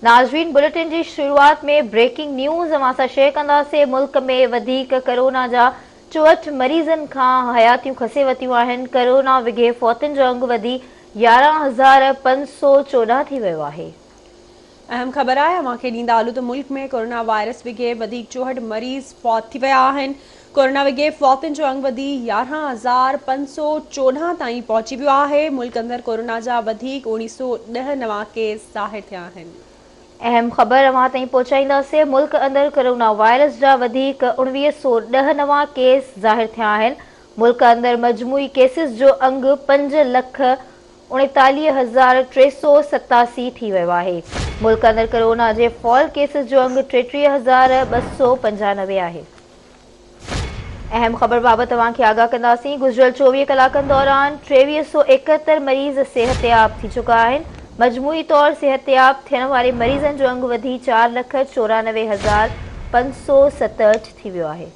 नाज़रीन, बुलेटिन जी शुरुआत में ब्रेकिंग न्यूज़ असां शेयर कंदासीं। मुल्क में वधीक कोरोना जा 64 मरीज़नि खां हयातियूं खसे वरितियूं आहिनि। कोरोना विघे फौतुनि जो अंग वधी 11,514 थी वियो आहे। अहम ख़बर आहे अवांखे ॾींदा हलूं त मुल्क में कोरोना वायरस विघे वधीक 64 मरीज़ फौत थी विया आहिनि। कोरोना विघे फौतुनि जो अंग वधी 11,514 ताईं पहुची वियो आहे। मुल्क अंदरि कोरोना जा वधीक 1910 नवां केस ज़ाहिर थिया आहिनि। अहम ख़बर अवां ताईं पहुचाईंदासीं। मुल्क अंदरि कोरोना वायरस जा वधीक 1910 नवां केस ज़ाहिर थिया आहिनि। मुल्क अंदरि मजमूई केसिस जो अंग 5,39,387 थी वियो आहे। मुल्क अंदरि कोरोना जे फॉल केसिस जो अंग 33,295 आहे। अहम ख़बर बाबति तव्हांखे आगाह कंदासीं। गुज़िरियल 24 कलाकनि दौरान 2371 मरीज़ सिहतयाब थी चुका आहिनि। मजमूई तौर सिहतयाब थियण वारे मरीज़नि जो अंग वधी 4,94,567 थी वियो आहे।